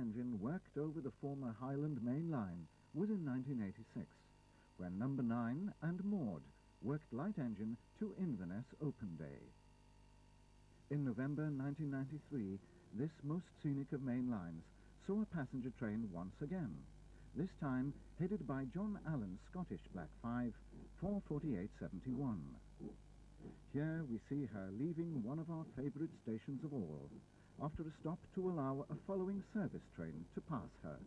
engine worked over the former Highland Main Line was in 1986, when Number 9 and Maud worked light engine to Inverness Open Day. In November 1993, this most scenic of main lines saw a passenger train once again, this time headed by John Allen's Scottish Black 5, 44871. Here we see her leaving one of our favourite stations of all, after a stop to allow a following service train to pass her.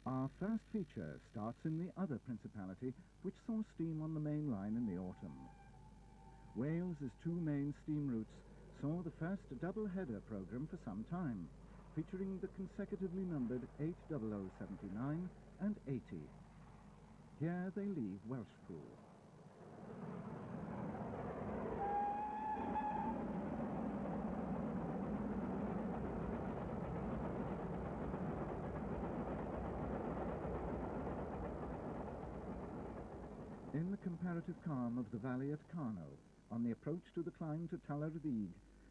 Our first feature starts in the other principality, which saw steam on the main line in the autumn. Wales's two main steam routes saw the first double-header programme for some time, featuring the consecutively numbered 80079 and 80. Here they leave Welshpool. In the comparative calm of the valley at Carno, on the approach to the climb to Talardyg,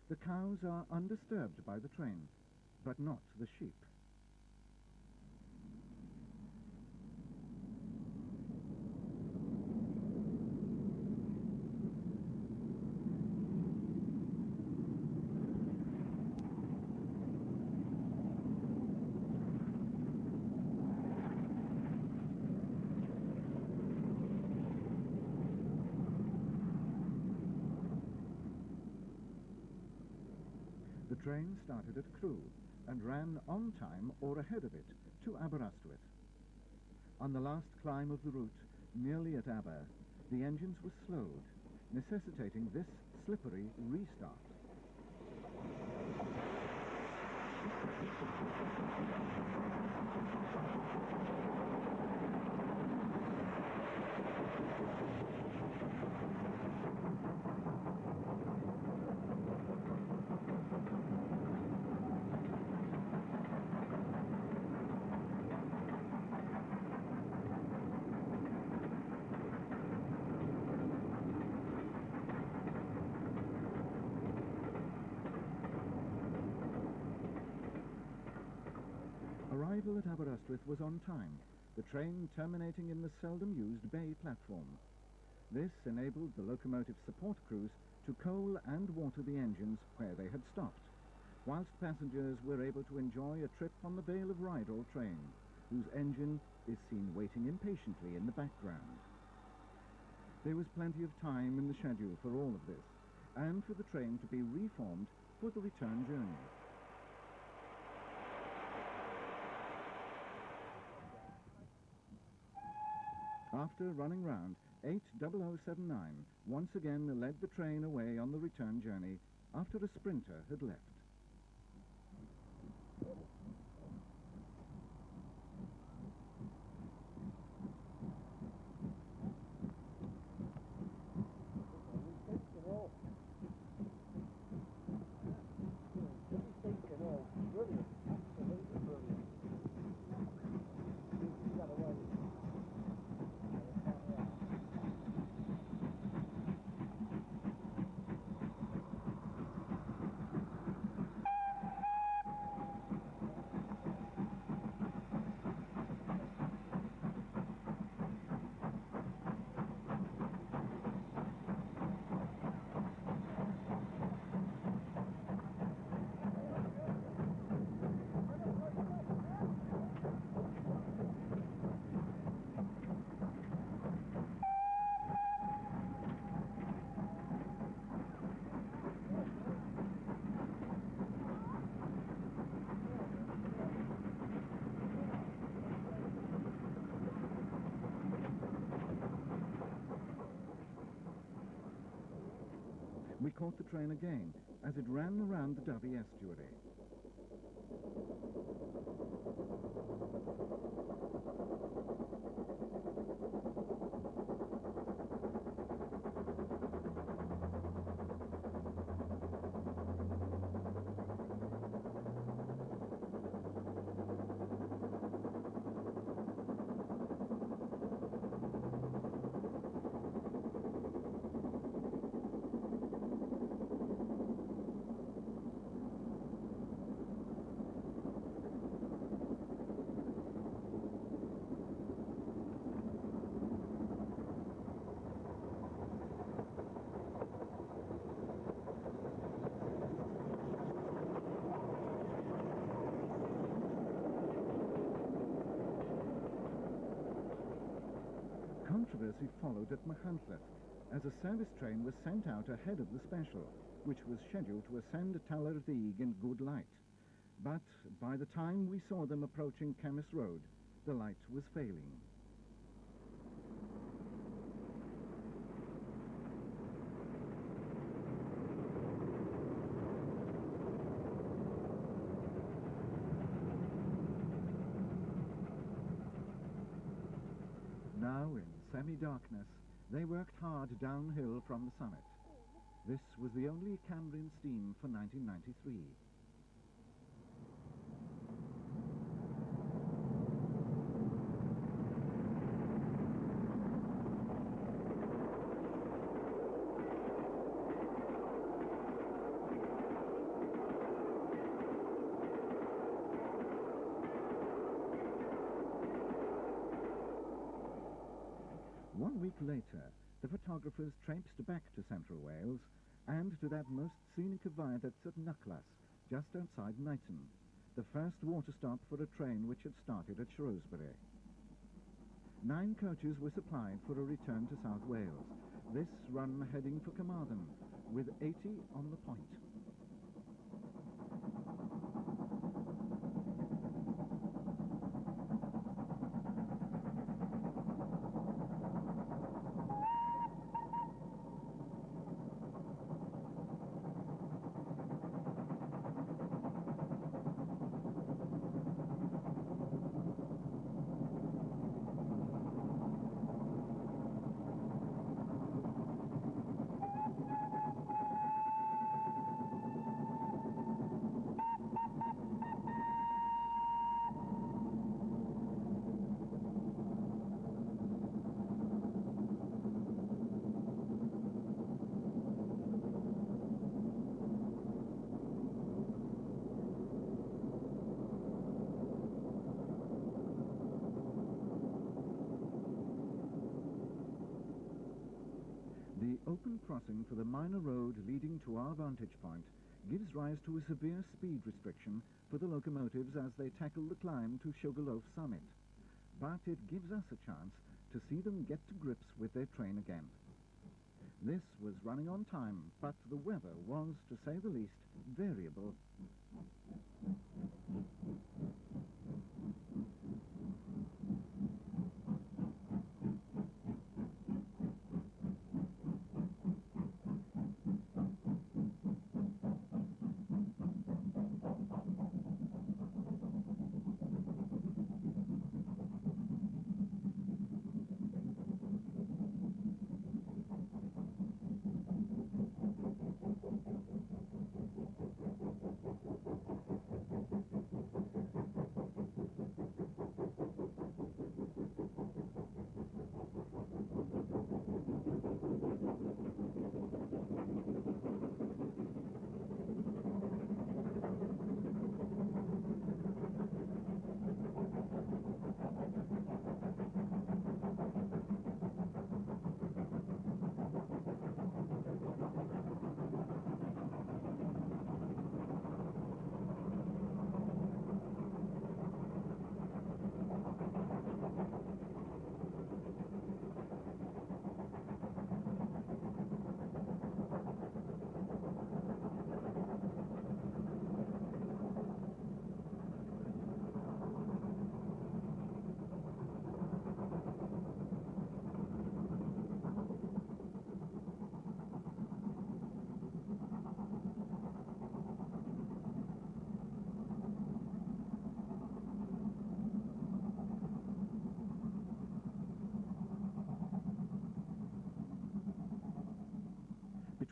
the cows are undisturbed by the train, but not the sheep. The train started at Crewe and ran on time or ahead of it to Aberystwyth. On the last climb of the route, nearly at Aber, the engines were slowed, necessitating this slippery restart. Arrival at Aberystwyth was on time, the train terminating in the seldom-used bay platform. This enabled the locomotive support crews to coal and water the engines where they had stopped, whilst passengers were able to enjoy a trip on the Vale of Rydal train, whose engine is seen waiting impatiently in the background. There was plenty of time in the schedule for all of this, and for the train to be reformed for the return journey. After running round, 80079 once again led the train away on the return journey after a sprinter had left. we caught the train again as it ran around the Derby estuary. Controversy followed at Machynlleth as a service train was sent out ahead of the special, which was scheduled to ascend Talardyg in good light. But by the time we saw them approaching Chemist Road, the light was failing. Now, in semi-darkness, they worked hard downhill from the summit. This was the only Cambrian steam for 1993. 1 week later, the photographers traipsed back to Central Wales and to that most scenic of viaducts at Nuclas, just outside Knighton, the first water stop for a train which had started at Shrewsbury. 9 coaches were supplied for a return to South Wales, this run heading for Carmarthen, with 80 on the point. The open crossing for the minor road leading to our vantage point gives rise to a severe speed restriction for the locomotives as they tackle the climb to Sugarloaf Summit. But it gives us a chance to see them get to grips with their train again. This was running on time, but the weather was, to say the least, variable.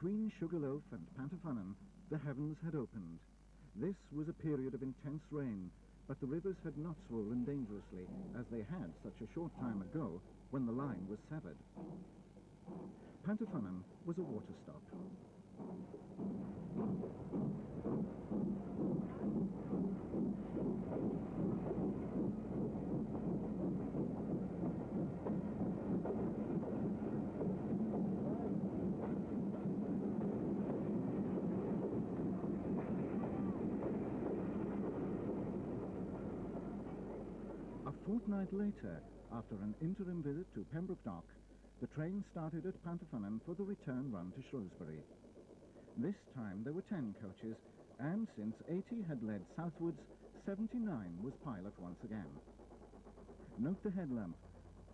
Between Sugarloaf and Pantafunnan, the heavens had opened. This was a period of intense rain, but the rivers had not swollen dangerously, as they had such a short time ago when the line was severed. Pantafunnan was a water stop. A fortnight later, after an interim visit to Pembroke Dock, the train started at Pantafunnan for the return run to Shrewsbury. This time there were 10 coaches, and since 80 had led southwards, 79 was pilot once again. Note the headlamp.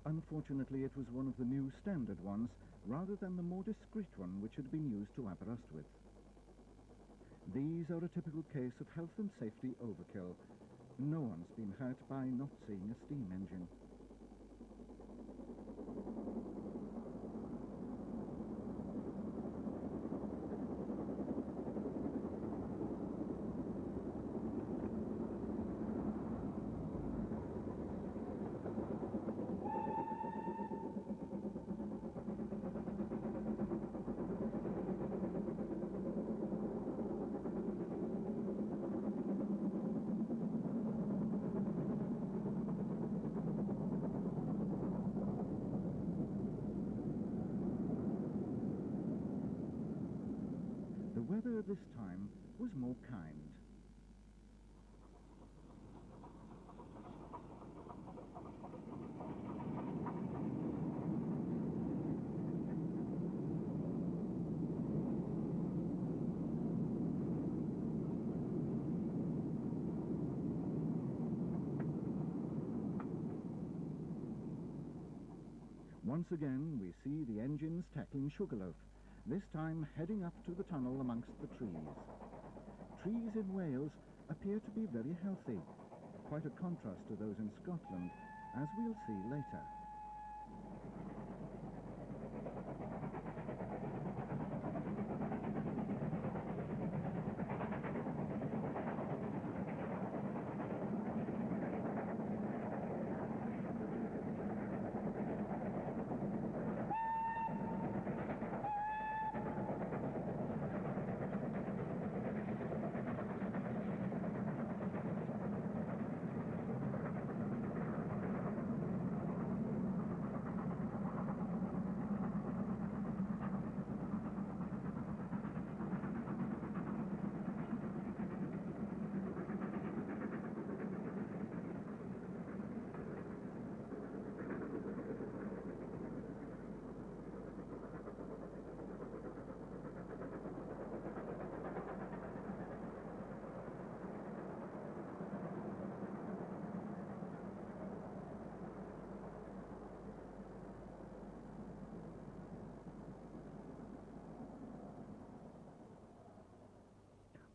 Unfortunately, it was one of the new standard ones, rather than the more discreet one which had been used to Aberystwyth. These are a typical case of health and safety overkill. No one's been hurt by not seeing a steam engine. The weather this time was more kind. Once again, we see the engines tackling Sugarloaf, this time heading up to the tunnel amongst the trees. Trees in Wales appear to be very healthy, quite a contrast to those in Scotland, as we'll see later.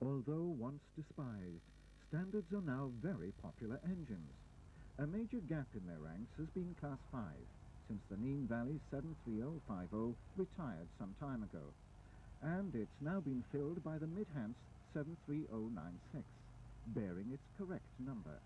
Although once despised, standards are now very popular engines. A major gap in their ranks has been Class 5, since the Nene Valley 73050 retired some time ago, and it's now been filled by the Mid-Hants 73096, bearing its correct number.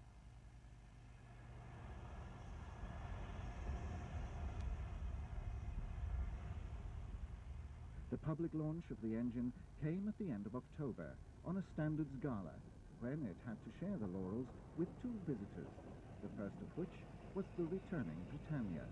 The public launch of the engine came at the end of October on a standards gala, when it had to share the laurels with 2 visitors, the first of which was the returning Britannia.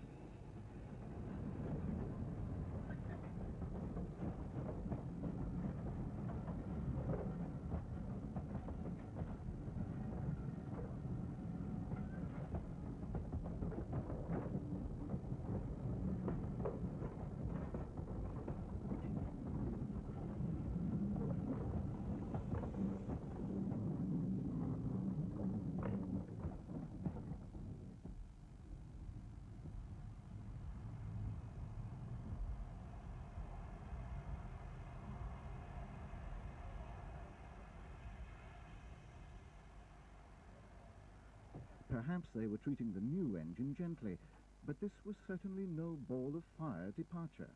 Perhaps they were treating the new engine gently, but this was certainly no ball of fire departure.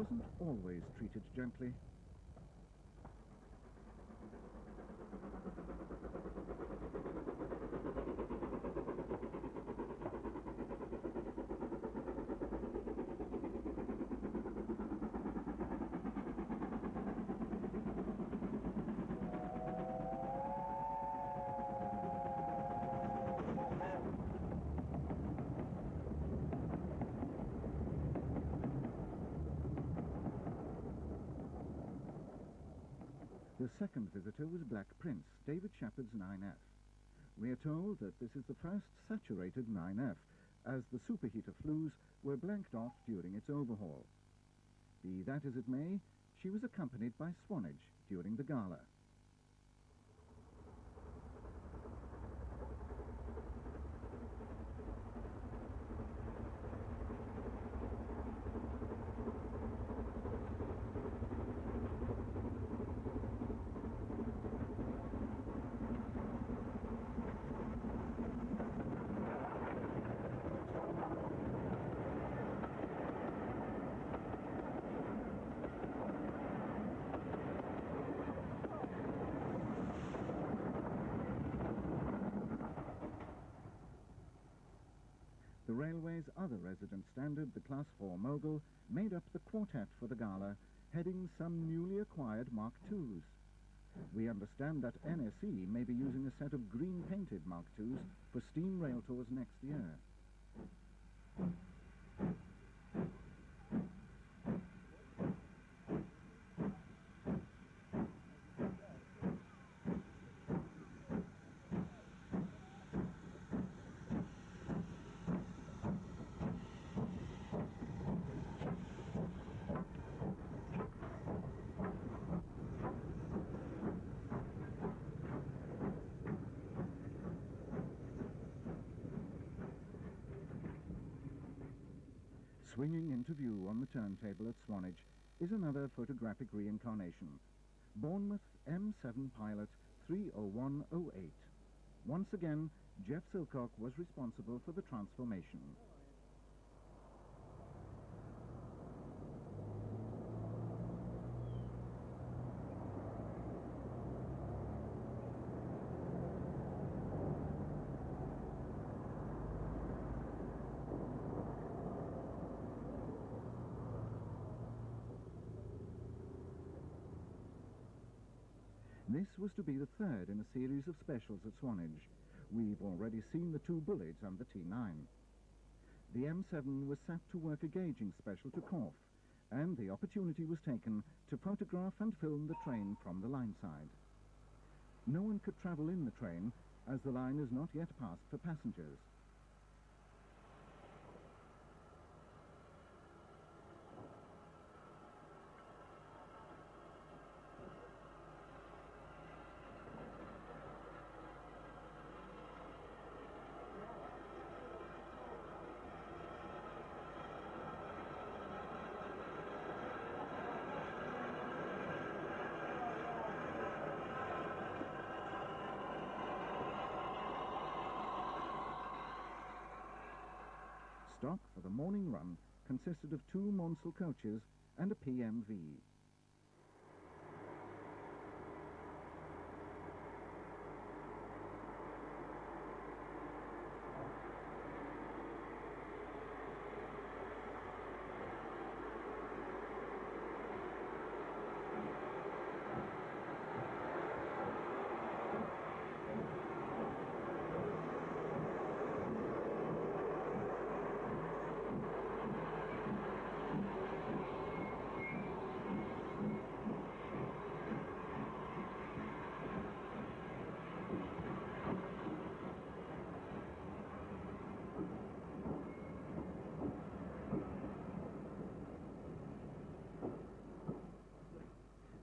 wasn't always treated gently. The second visitor was Black Prince, David Shepherd's 9F. We are told that this is the first saturated 9F, as the superheater flues were blanked off during its overhaul. Be that as it may, she was accompanied by Swanage during the gala. The railway's other resident standard, the Class 4 Mogul, made up the quartet for the gala, heading some newly acquired Mark IIs. We understand that NSE may be using a set of green-painted Mark IIs for steam rail tours next year. Swinging into view on the turntable at Swanage is another photographic reincarnation, Bournemouth M7 pilot 30108. Once again, Jeff Silcock was responsible for the transformation. This was to be the third in a series of specials at Swanage. We've already seen the two Bullets and the T9. The M7 was sat to work a gauging special to Corfe, and the opportunity was taken to photograph and film the train from the line side. No one could travel in the train, as the line is not yet passed for passengers. Stock for the morning run consisted of 2 Monsell coaches and a PMV.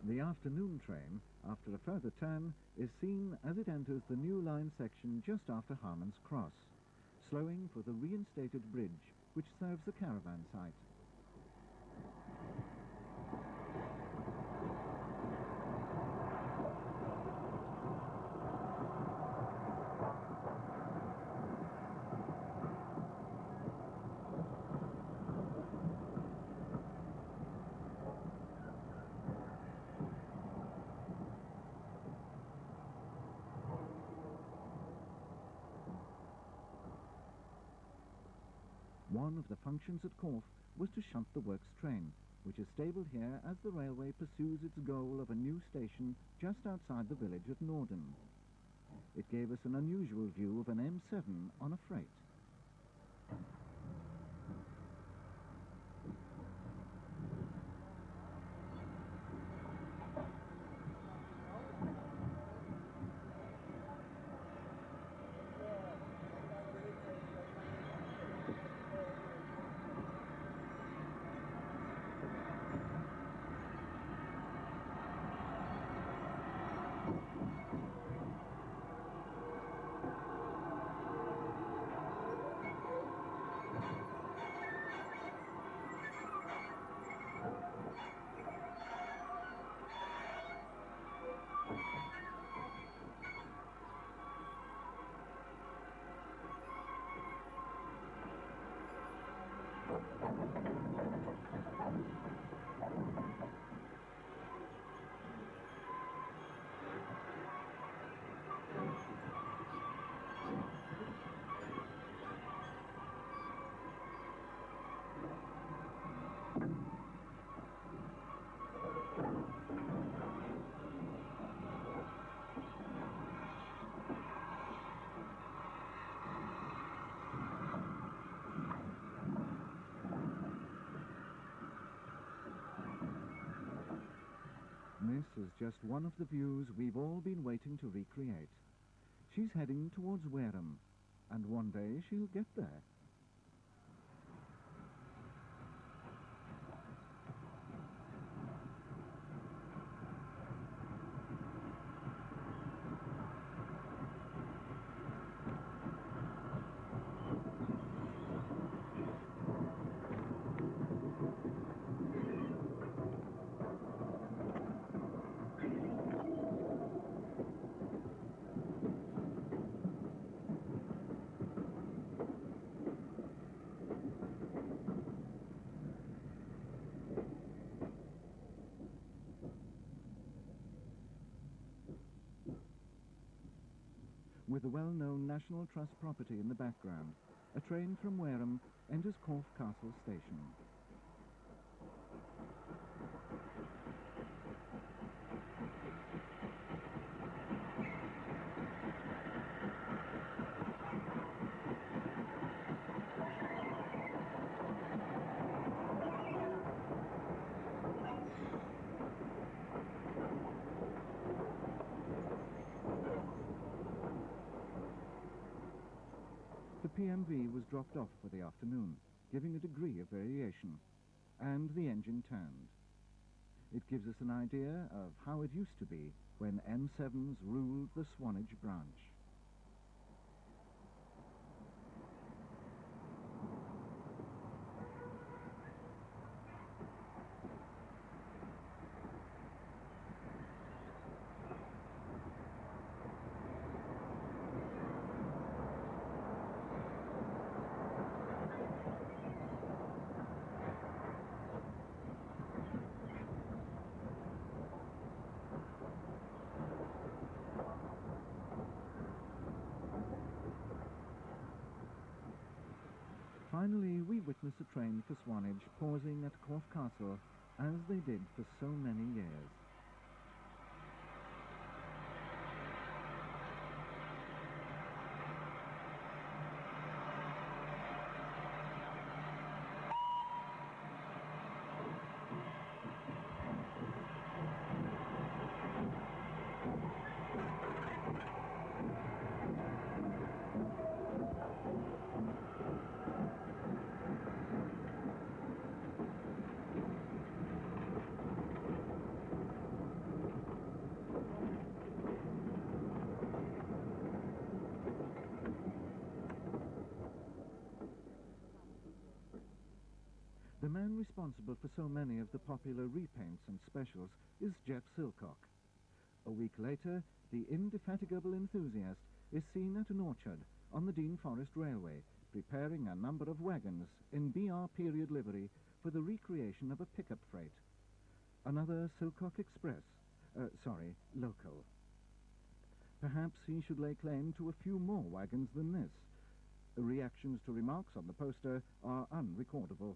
The afternoon train, after a further turn, is seen as it enters the new line section just after Harman's Cross, slowing for the reinstated bridge, which serves a caravan site. One of the functions at Corfe was to shunt the works train, which is stabled here as the railway pursues its goal of a new station just outside the village at Norden. It gave us an unusual view of an M7 on a freight. This is just one of the views we've all been waiting to recreate. She's heading towards Wareham, and one day she'll get there. With the well-known National Trust property in the background, a train from Wareham enters Corfe Castle station. The PMV was dropped off for the afternoon, giving a degree of variation, and the engine turned. It gives us an idea of how it used to be when M7s ruled the Swanage branch. Finally, we witness a train for Swanage pausing at Corfe Castle, as they did for so many years. The man responsible for so many of the popular repaints and specials is Jeff Silcock. A week later, the indefatigable enthusiast is seen at an orchard on the Dean Forest Railway, preparing a number of wagons in BR period livery for the recreation of a pickup freight. Another Silcock Express, local. Perhaps he should lay claim to a few more wagons than this. Reactions to remarks on the poster are unrecordable.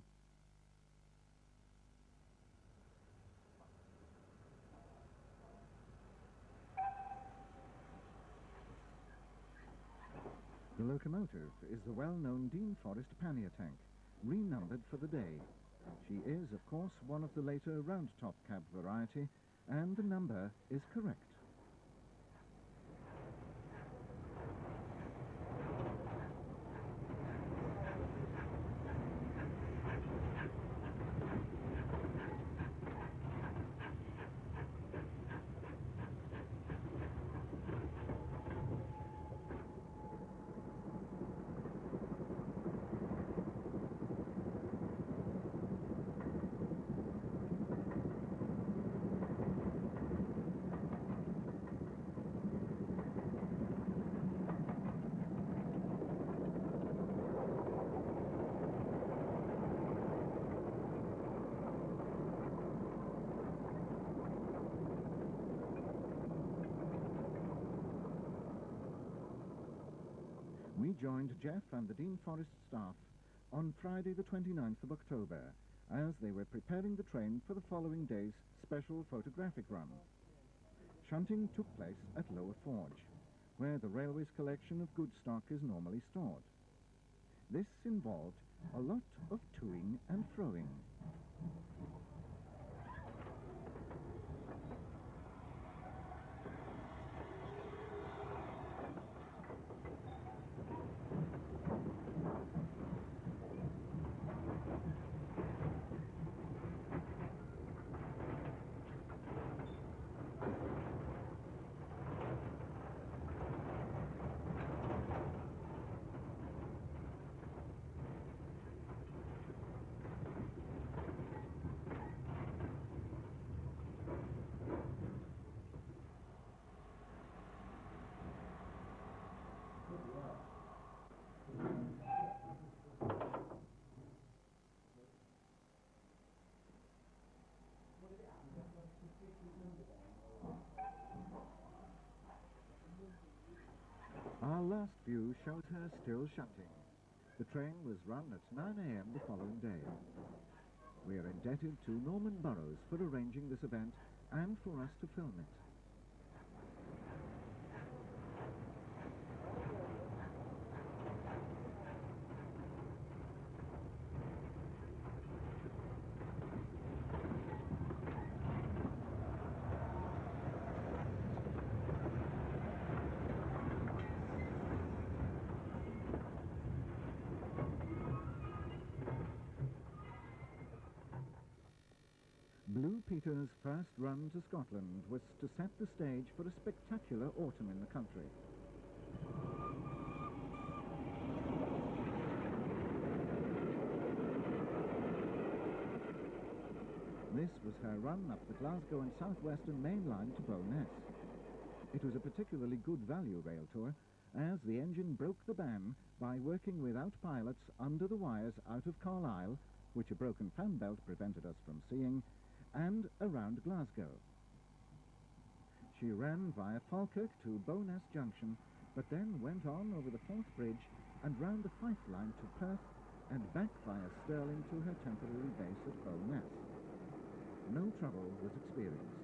The locomotive is the well-known Dean Forest pannier tank, renumbered for the day. She is, of course, one of the later round-top cab variety, and the number is correct. We joined Jeff and the Dean Forest staff on Friday the 29th of October as they were preparing the train for the following day's special photographic run. Shunting took place at Lower Forge, where the railway's collection of goods stock is normally stored. This involved a lot of toing and froing. Our last view shows her still shunting. The train was run at 9 a.m. the following day. We are indebted to Norman Burrows for arranging this event and for us to film it. Blue Peter's first run to Scotland was to set the stage for a spectacular autumn in the country. This was her run up the Glasgow and South Western Main Line to Bowness. It was a particularly good value rail tour, as the engine broke the ban by working without pilots under the wires out of Carlisle, which a broken fan belt prevented us from seeing, and around Glasgow. She ran via Falkirk to Bowness Junction, but then went on over the Forth Bridge and round the Fife Line to Perth and back via Stirling to her temporary base at Bowness. No trouble was experienced.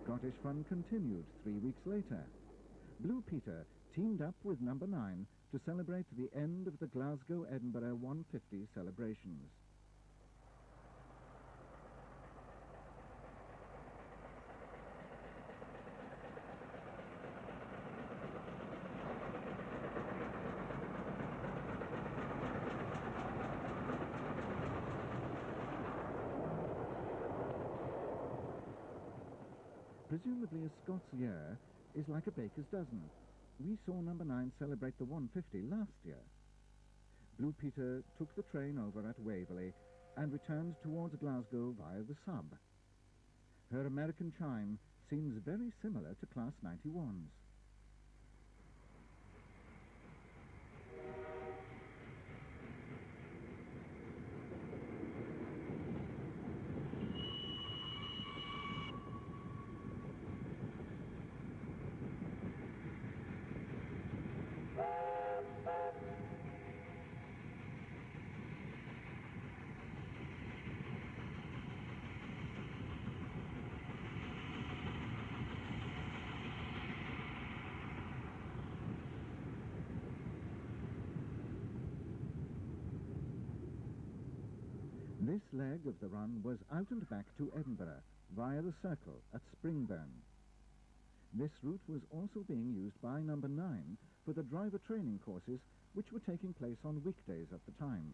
Scottish fun continued 3 weeks later. Blue Peter teamed up with number 9 to celebrate the end of the Glasgow-Edinburgh 150 celebrations. Presumably a Scots year is like a baker's dozen. We saw number 9 celebrate the 150 last year. Blue Peter took the train over at Waverley and returned towards Glasgow via the sub. Her American chime seems very similar to Class 91's. This leg of the run was out and back to Edinburgh via the Circle at Springburn. This route was also being used by number 9 for the driver training courses which were taking place on weekdays at the time.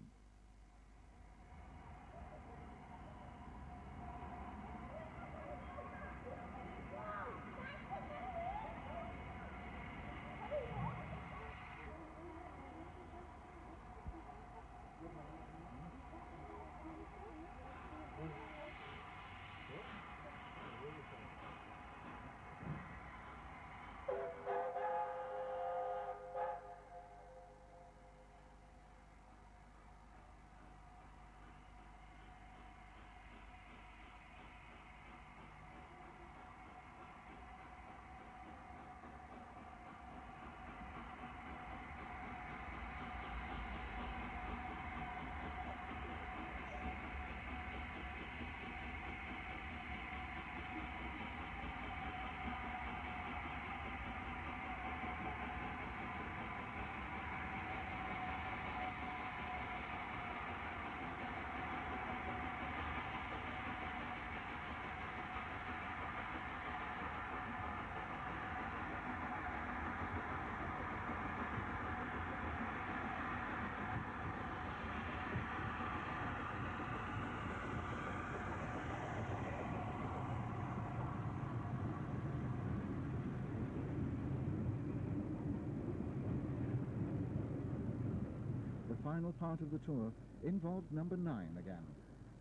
The final part of the tour involved number 9 again,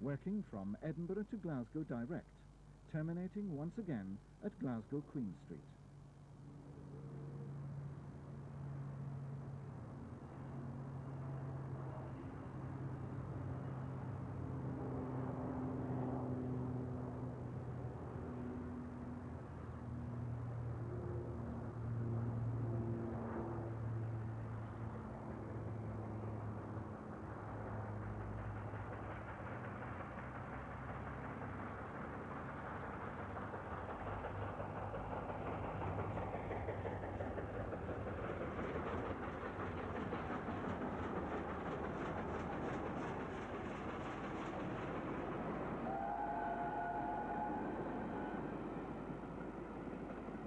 working from Edinburgh to Glasgow direct, terminating once again at Glasgow Queen Street.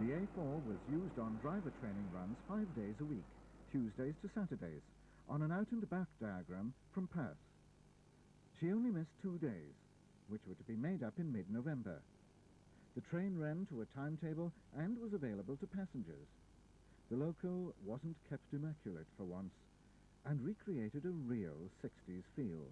The A4 was used on driver training runs 5 days a week, Tuesdays to Saturdays, on an out-and-back diagram from Perth. She only missed 2 days, which were to be made up in mid-November. The train ran to a timetable and was available to passengers. The loco wasn't kept immaculate for once, and recreated a real 60s feel.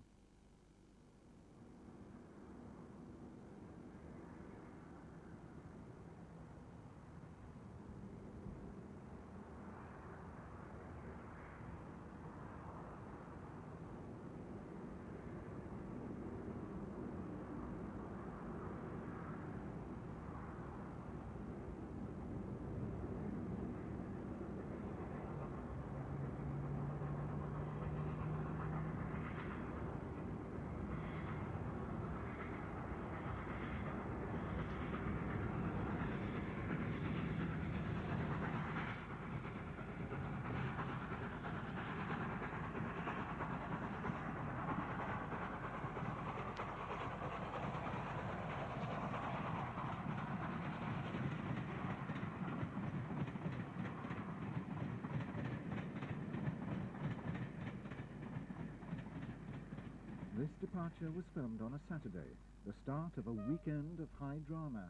This departure was filmed on a Saturday, the start of a weekend of high drama.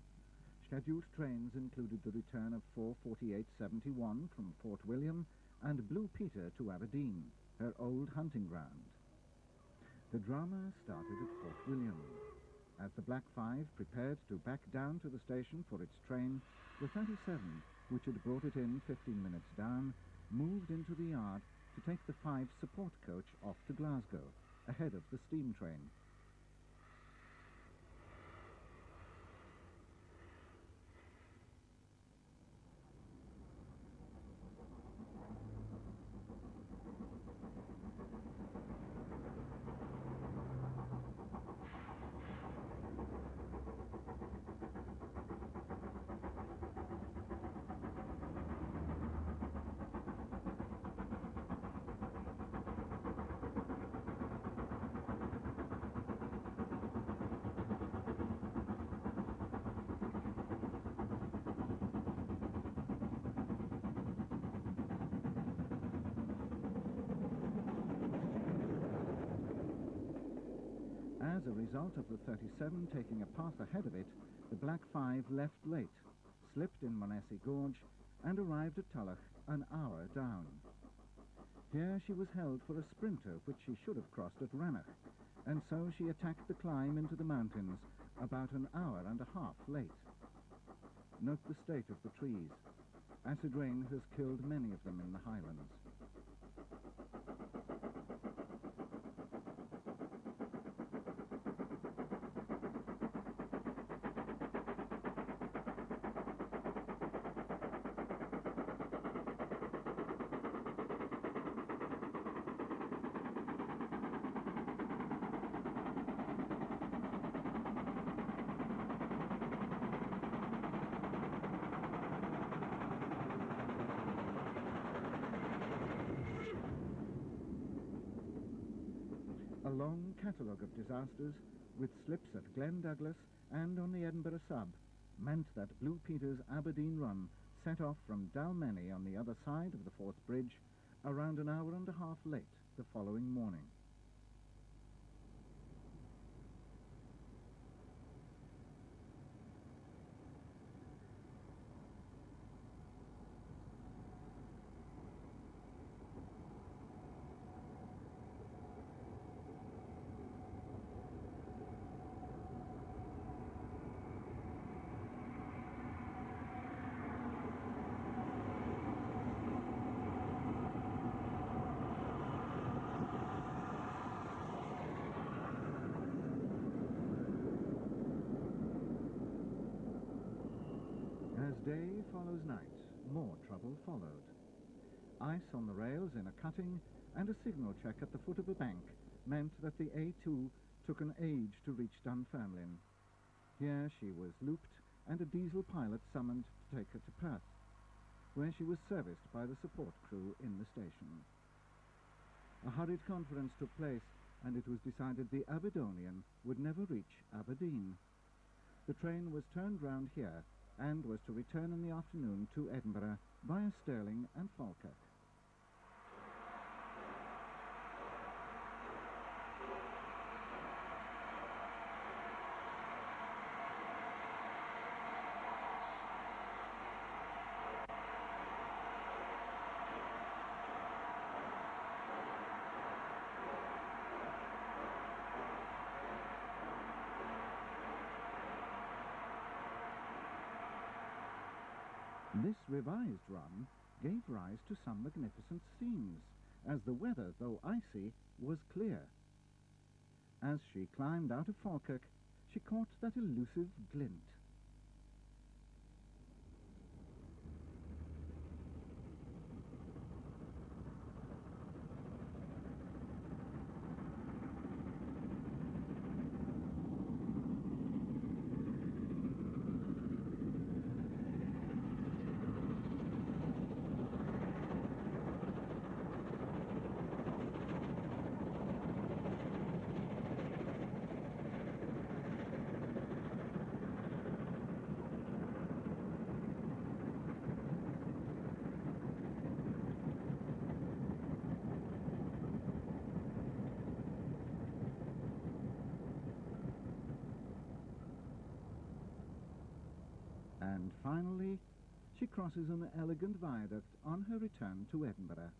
Scheduled trains included the return of 44871 from Fort William and Blue Peter to Aberdeen, her old hunting ground. The drama started at Fort William. As the Black 5 prepared to back down to the station for its train, the 37, which had brought it in 15 minutes down, moved into the yard to take the 5 support coach off to Glasgow, ahead of the steam train. As a result of the 37 taking a path ahead of it, the Black 5 left late, slipped in Monessie Gorge, and arrived at Tullach an hour down. Here she was held for a sprinter which she should have crossed at Rannoch, and so she attacked the climb into the mountains about an hour and a half late. Note the state of the trees. Acid rain has killed many of them in the highlands. A long catalogue of disasters, with slips at Glen Douglas and on the Edinburgh sub, meant that Blue Peter's Aberdeen run set off from Dalmeny on the other side of the Forth Bridge around an hour and a half late the following morning. As day follows night, more trouble followed. Ice on the rails in a cutting and a signal check at the foot of a bank meant that the A2 took an age to reach Dunfermline. Here she was looped and a diesel pilot summoned to take her to Perth, where she was serviced by the support crew in the station. A hurried conference took place, and it was decided the Aberdonian would never reach Aberdeen. The train was turned round here and was to return in the afternoon to Edinburgh via Stirling and Falkirk. This revised run gave rise to some magnificent scenes, as the weather, though icy, was clear. As she climbed out of Falkirk, she caught that elusive glint. And finally, she crosses an elegant viaduct on her return to Edinburgh.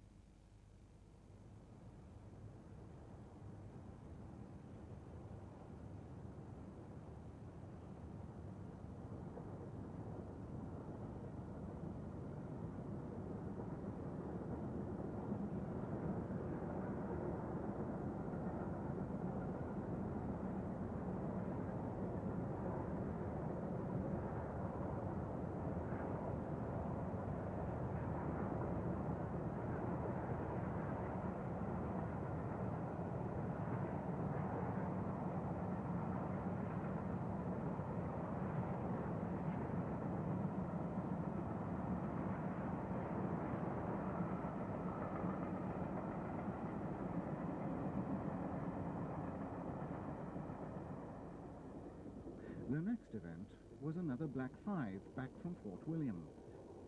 The next event was another Black 5 back from Fort William.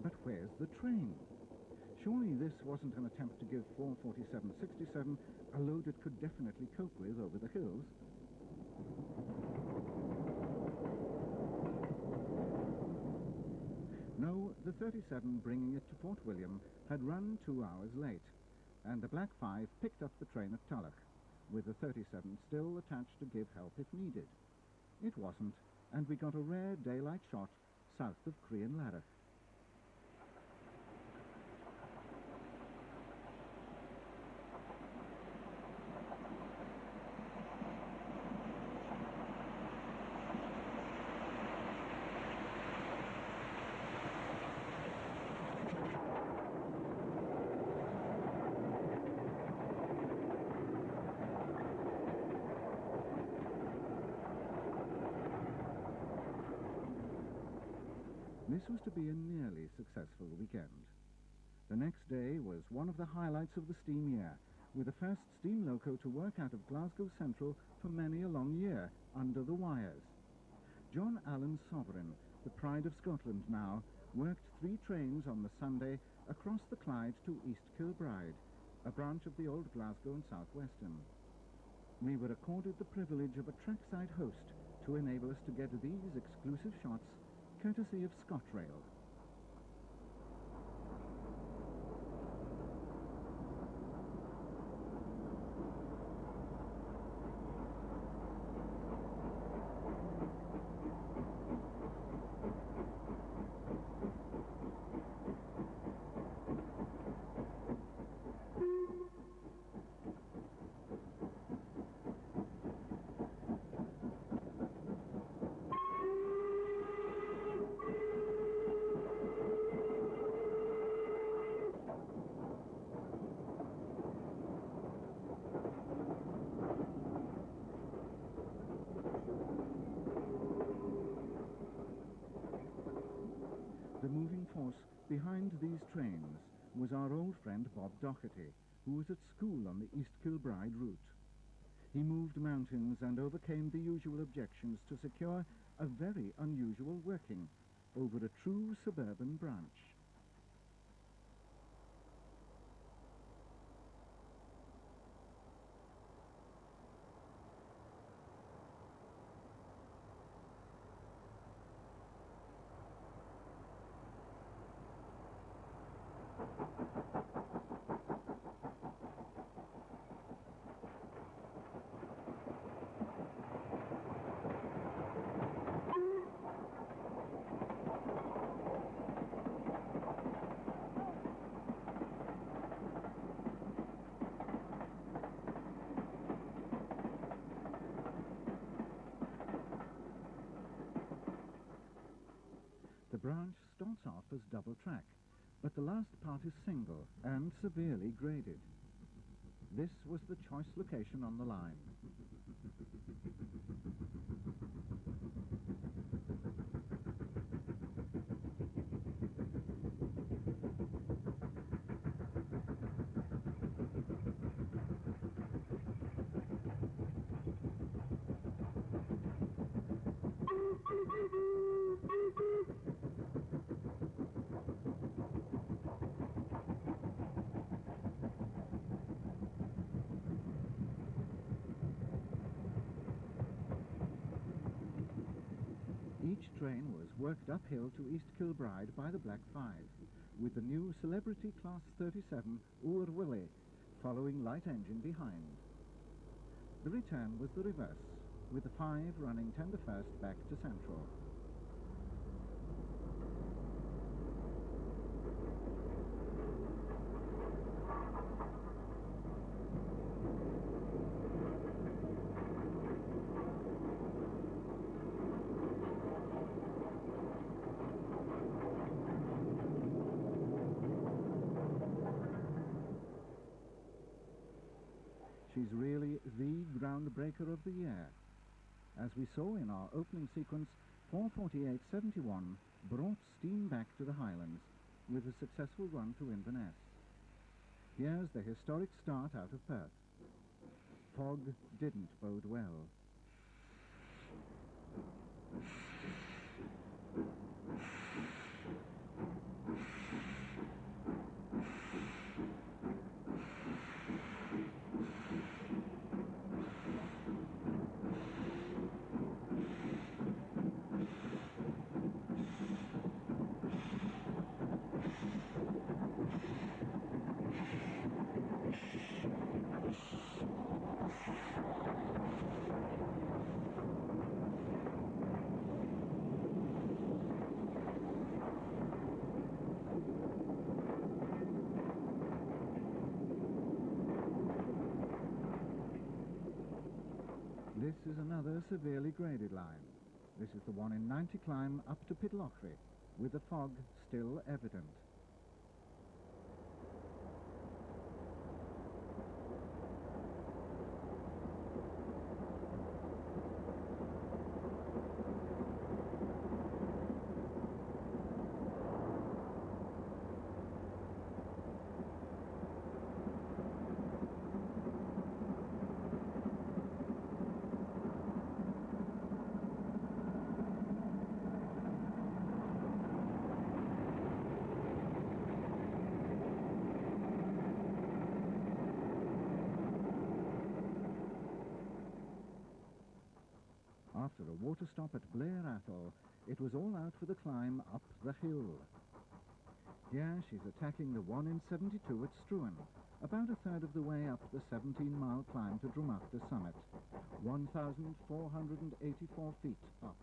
But where's the train? Surely this wasn't an attempt to give 447-67 a load it could definitely cope with over the hills. the 37 bringing it to Fort William had run 2 hours late, and the Black 5 picked up the train at Tulloch, with the 37 still attached to give help if needed. It wasn't, and we got a rare daylight shot south of Crianlarich. This was to be a nearly successful weekend. The next day was one of the highlights of the steam year, with the first steam loco to work out of Glasgow Central for many a long year, under the wires. John Allen Sovereign, the pride of Scotland now, worked 3 trains on the Sunday across the Clyde to East Kilbride, a branch of the old Glasgow and South Western. We were accorded the privilege of a trackside host to enable us to get these exclusive shots courtesy of ScotRail. The moving force behind these trains was our old friend Bob Doherty, who was at school on the East Kilbride route. He moved mountains and overcame the usual objections to secure a very unusual working over a true suburban branch. The branch starts off as double track, but the last part is single and severely graded. This was the choice location on the line. Each train was worked uphill to East Kilbride by the Black 5, with the new Celebrity Class 37 Oor Willie following light engine behind. The return was the reverse, with the 5 running tender first back to Central. She's really the groundbreaker of the year. As we saw in our opening sequence, 44871 brought steam back to the Highlands with a successful run to Inverness. Here's the historic start out of Perth. Fog didn't bode well. This is another severely graded line. This is the one in 90 climb up to Pitlochry, with the fog still evident. After a water stop at Blair Athol, it was all out for the climb up the hill. Here she's attacking the 1 in 72 at Struan, about a third of the way up the 17-mile climb to Drumachta summit, 1,484 feet up.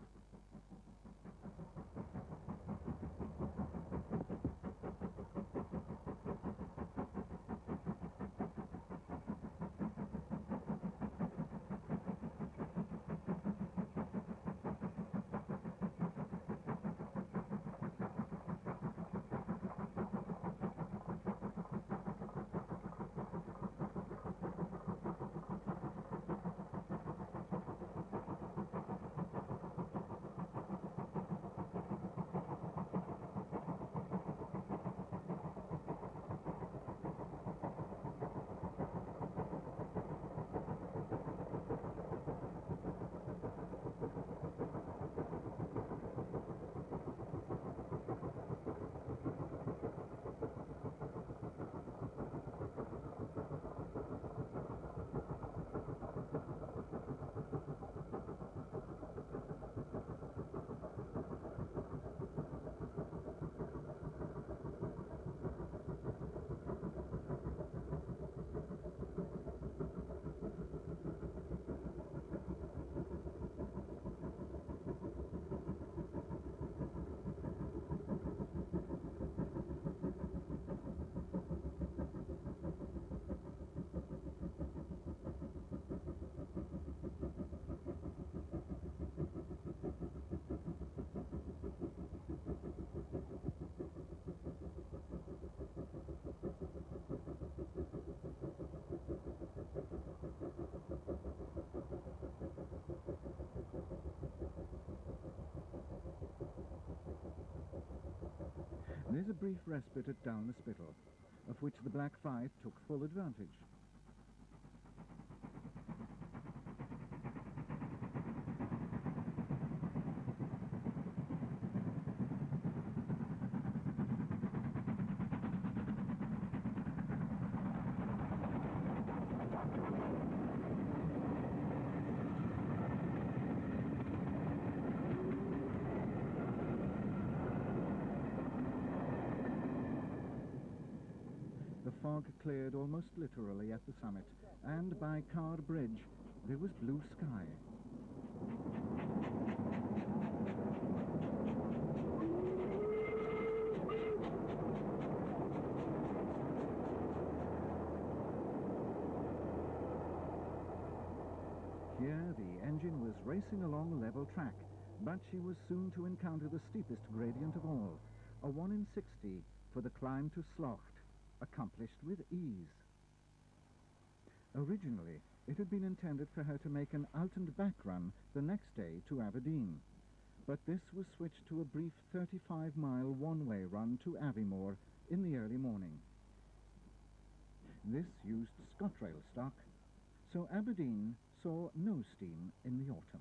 There's a brief respite at Down the Spittle, of which the Black Five took full advantage. The fog cleared almost literally at the summit, and by Carr Bridge there was blue sky. Here the engine was racing along level track, but she was soon to encounter the steepest gradient of all, a 1 in 60 for the climb to Slocht, accomplished with ease. Originally, it had been intended for her to make an out and back run the next day to Aberdeen, but this was switched to a brief 35-mile one-way run to Aviemore in the early morning. This used ScotRail stock, so Aberdeen saw no steam in the autumn.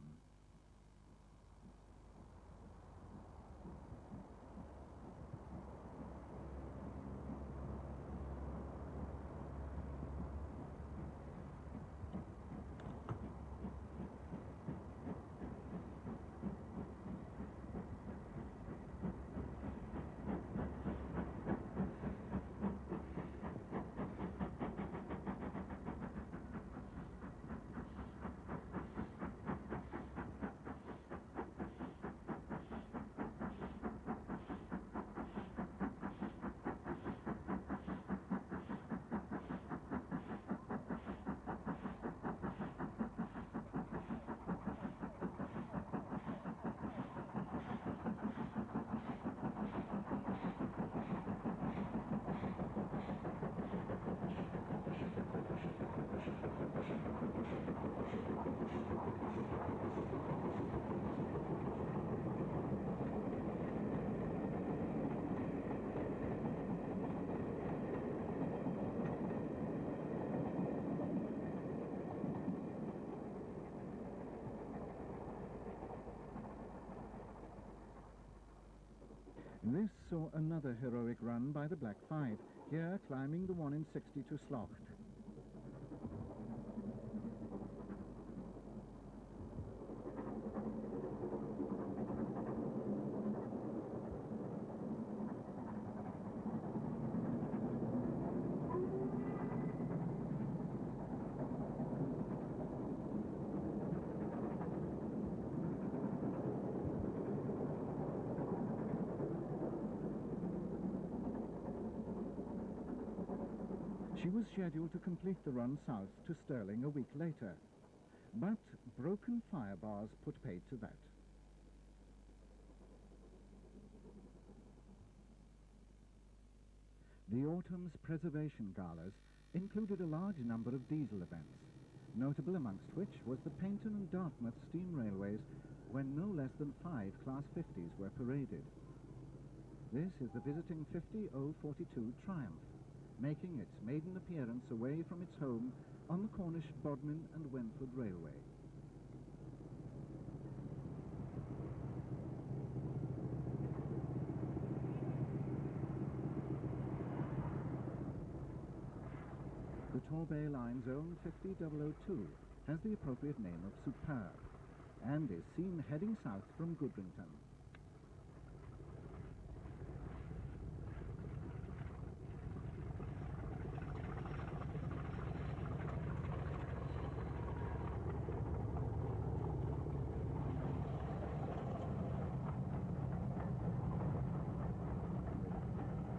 This saw another heroic run by the Black 5, here climbing the 1 in 60 to Slocht. She was scheduled to complete the run south to Stirling a week later, but broken fire bars put paid to that. The autumn's preservation galas included a large number of diesel events, notable amongst which was the Paignton and Dartmouth steam railways, when no less than 5 Class 50s were paraded. This is the visiting 50042 Triumph, making its maiden appearance away from its home on the Cornish Bodmin and Wentford Railway. The Torbay Line's own 50002 has the appropriate name of Superb and is seen heading south from Goodrington.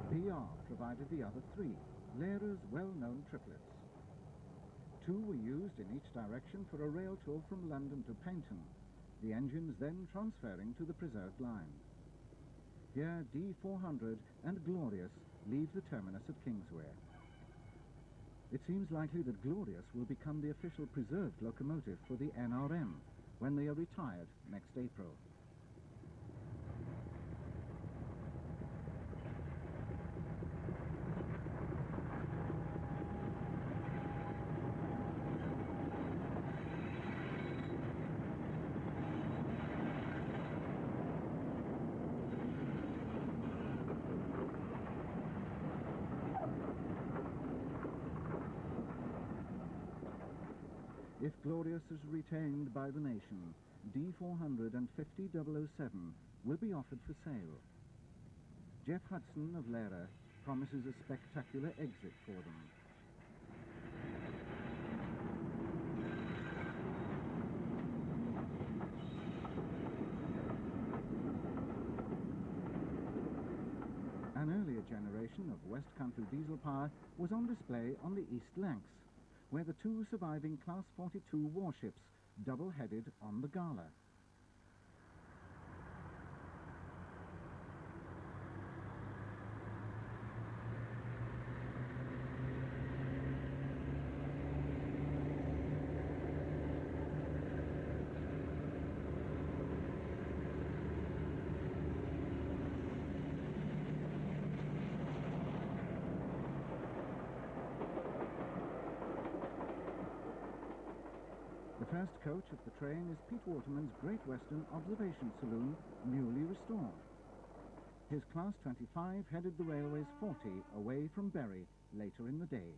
PR provided the other 3, Lehre's well-known triplets. 2 were used in each direction for a rail tour from London to Paignton, the engines then transferring to the preserved line. Here D400 and Glorious leave the terminus at Kingswear. It seems likely that Glorious will become the official preserved locomotive for the NRM when they are retired next April. If Glorious is retained by the nation, D400 and 50007 will be offered for sale. Jeff Hudson of Lehre promises a spectacular exit for them. An earlier generation of West Country diesel power was on display on the East Lancs, where the 2 surviving Class 42 warships double-headed on the gala. The first coach of the train is Pete Waterman's Great Western Observation Saloon, newly restored. His Class 25 headed the railway's 40 away from Bury later in the day.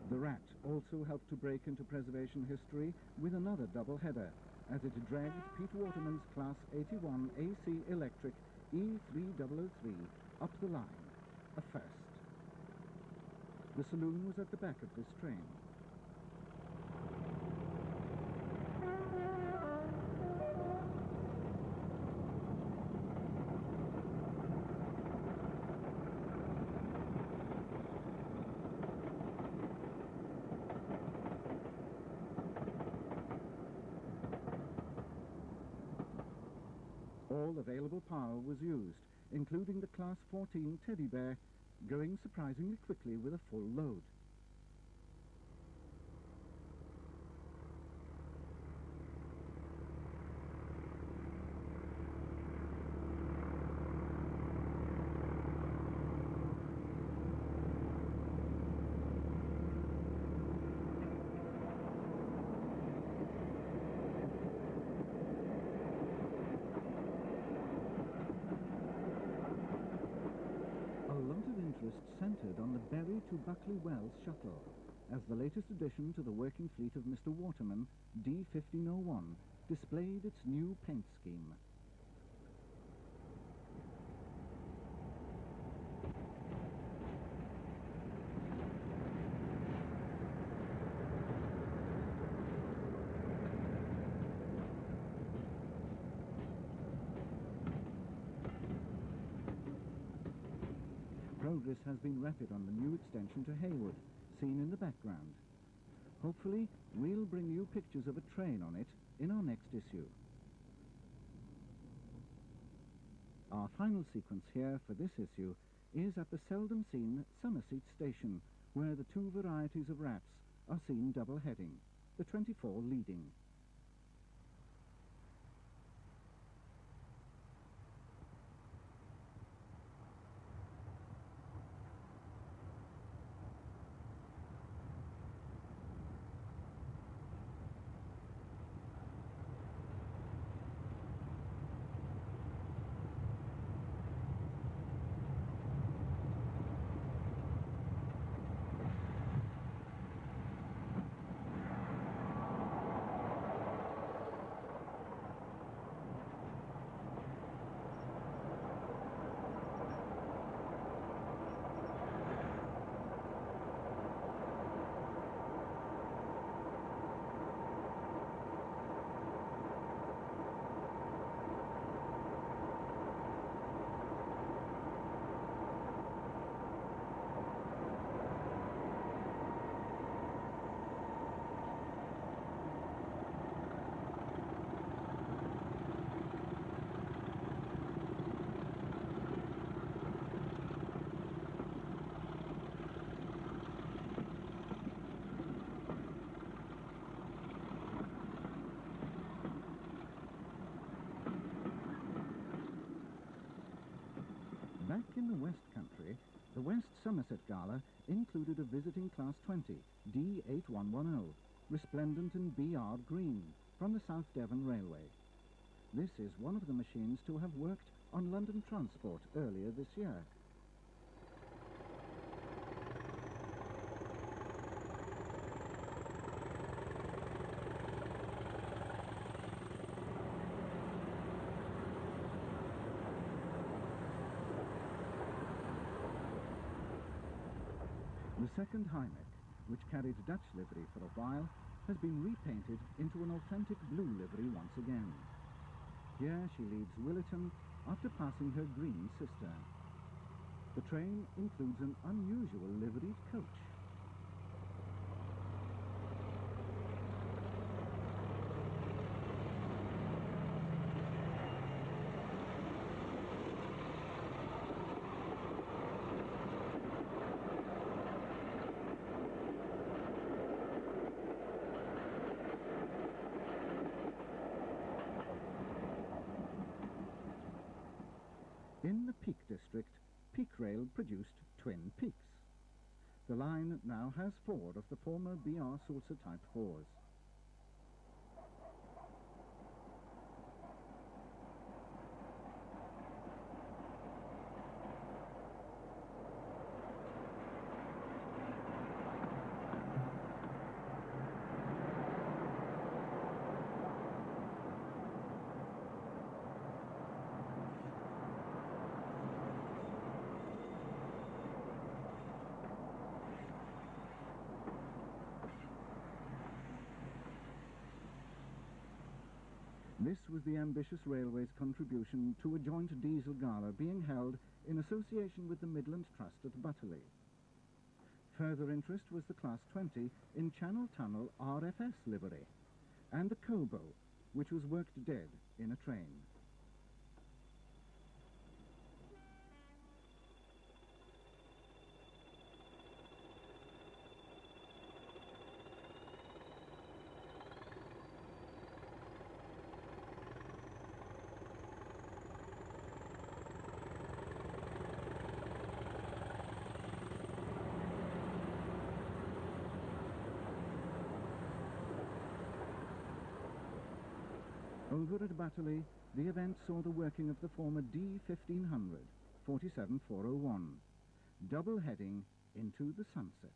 The Rat also helped to break into preservation history with another double-header, as it dragged Pete Waterman's Class 81 AC Electric E3003 up the line, a first. The saloon was at the back of this train. all available power was used, including the Class 14 teddy bear, going surprisingly quickly with a full load. Centred on the Bury to Buckley Wells shuttle, as the latest addition to the working fleet of Mr. Waterman, D1501, displayed its new paint scheme. Progress has been rapid on the new extension to Haywood, seen in the background. Hopefully, we'll bring you pictures of a train on it in our next issue. Our final sequence here for this issue is at the seldom seen Somerset station, where the two varieties of rats are seen double-heading, the 24 leading. Back in the West Country, the West Somerset Gala included a visiting Class 20, D8110, resplendent in BR green, from the South Devon Railway. This is one of the machines to have worked on London Transport earlier this year. The second Heineck, which carried Dutch livery for a while, has been repainted into an authentic blue livery once again. Here she leaves Williton after passing her green sister. The train includes an unusual liveried coach. In the Peak District, Peak Rail produced Twin Peaks. The line now has 4 of the former BR Saucer Type 4s. This was the ambitious railway's contribution to a joint diesel gala being held in association with the Midland Trust at Butterley. Further interest was the Class 20 in Channel Tunnel RFS livery, and the Cobo, which was worked dead in a train. Over at Butterley, the event saw the working of the former D1500, 47401, double heading into the sunset.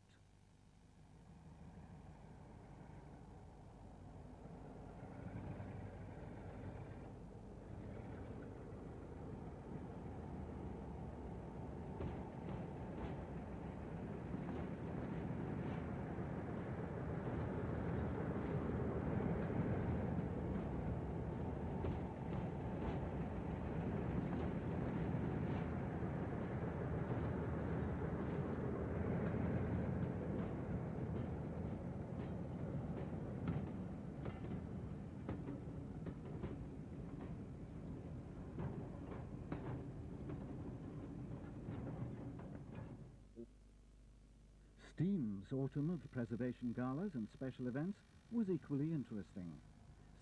Steam's autumn of preservation galas and special events was equally interesting.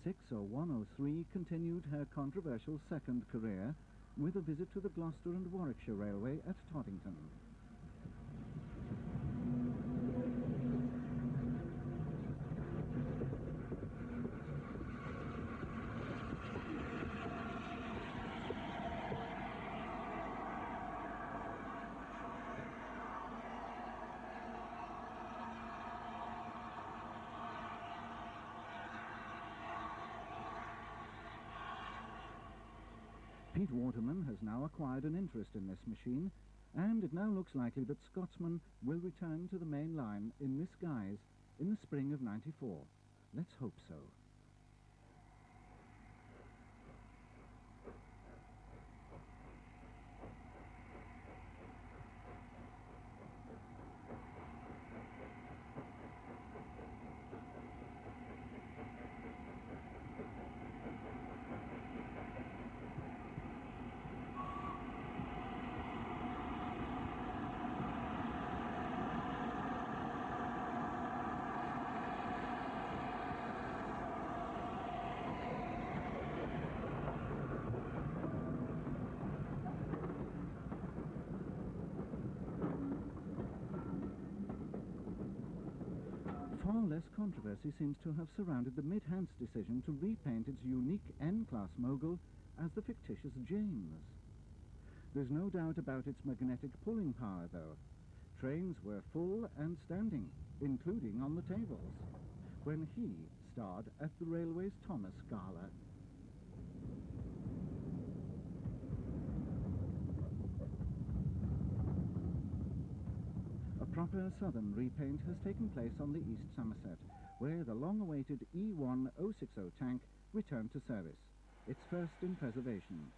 60103 continued her controversial second career with a visit to the Gloucester and Warwickshire Railway at Toddington. Pete Waterman has now acquired an interest in this machine, and it now looks likely that Scotsman will return to the main line in this guise in the spring of '94. Let's hope so. Far less controversy seems to have surrounded the Mid-Hants decision to repaint its unique N-class mogul as the fictitious James. There's no doubt about its magnetic pulling power, though. Trains were full and standing, including on the tables, when he starred at the railway's Thomas Gala. A proper southern repaint has taken place on the East Somerset, where the long-awaited E1060 tank returned to service, its first in preservation.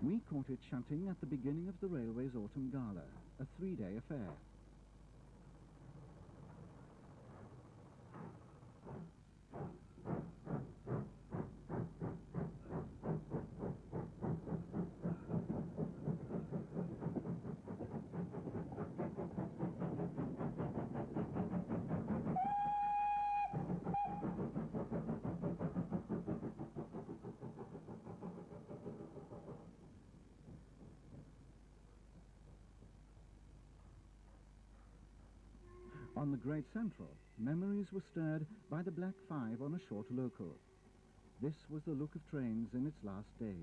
We caught it shunting at the beginning of the railway's autumn gala, a three-day affair. On the Great Central, memories were stirred by the Black 5 on a short local. This was the look of trains in its last days.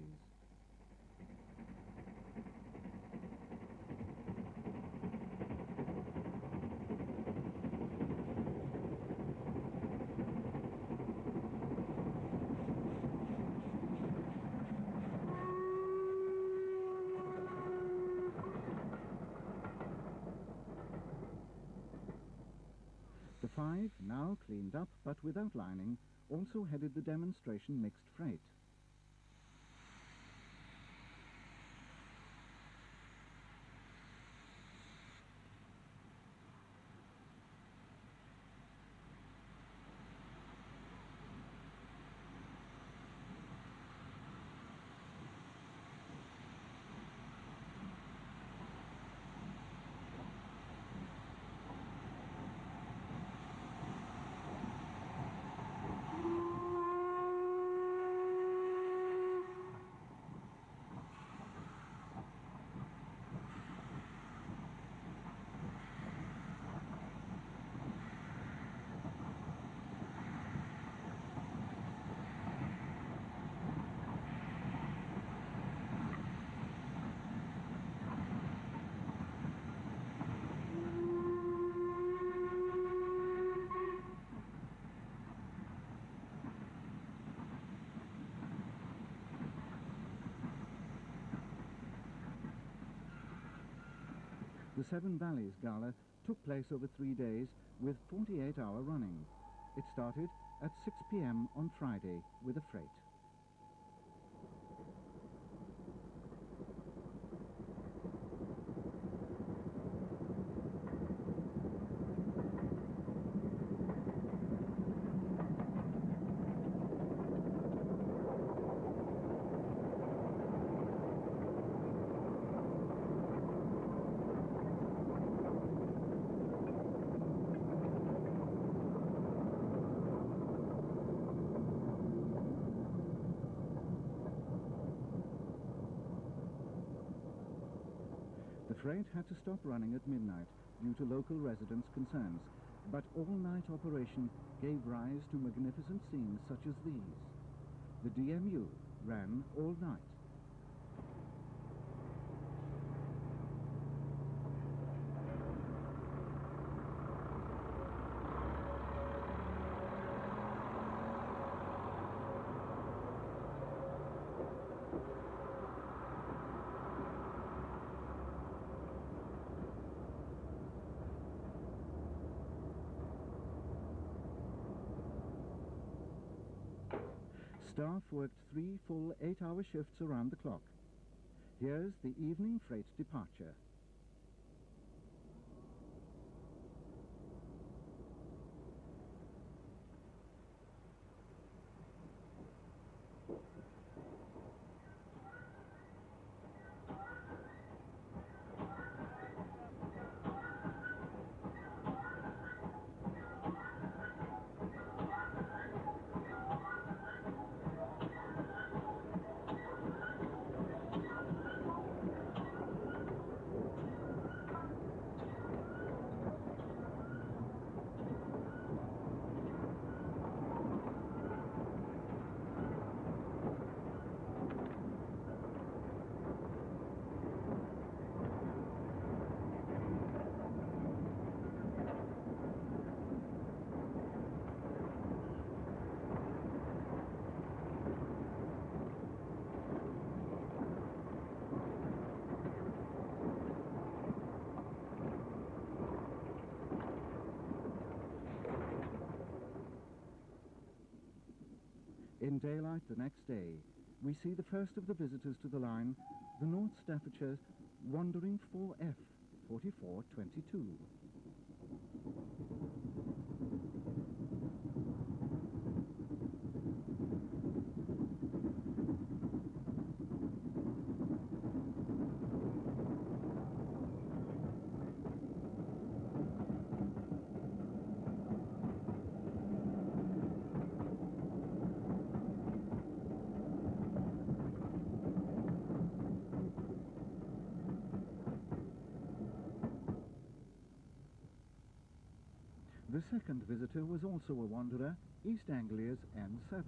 The 5, now cleaned up but without lining, also headed the demonstration mixed freight. The Seven Valleys Gala took place over 3 days with 48-hour running. It started at 6 p.m. on Friday with a freight. The freight had to stop running at midnight due to local residents' concerns, but all-night operation gave rise to magnificent scenes such as these. The DMU ran all night. Staff worked 3 full 8-hour shifts around the clock. Here's the evening freight departure. In daylight the next day, we see the first of the visitors to the line, the North Staffordshire Wandering 4F 4422. The second visitor was also a wanderer, East Anglia's N7.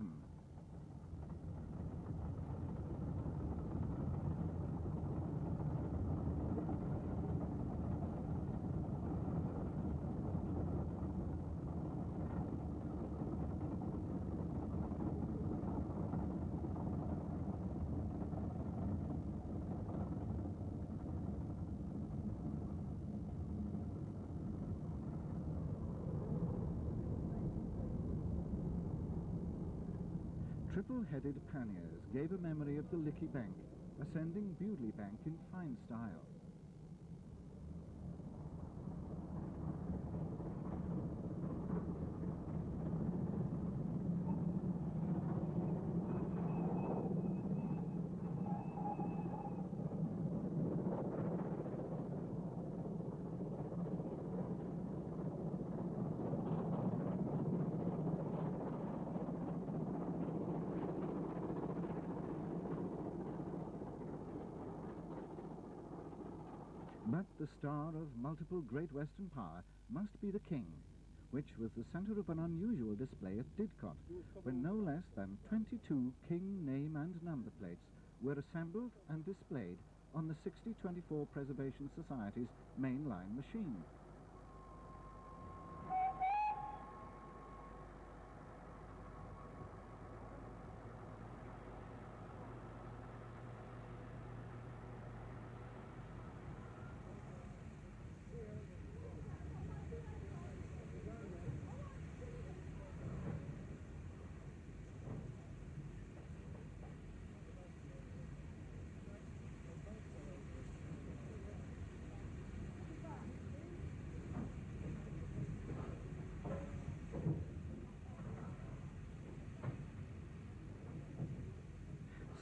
Triple-headed panniers gave a memory of the Lickey Bank, ascending Bewdley Bank in fine style. But the star of multiple Great Western power must be the King, which was the centre of an unusual display at Didcot, when no less than 22 King name and number plates were assembled and displayed on the 6024 Preservation Society's mainline machine.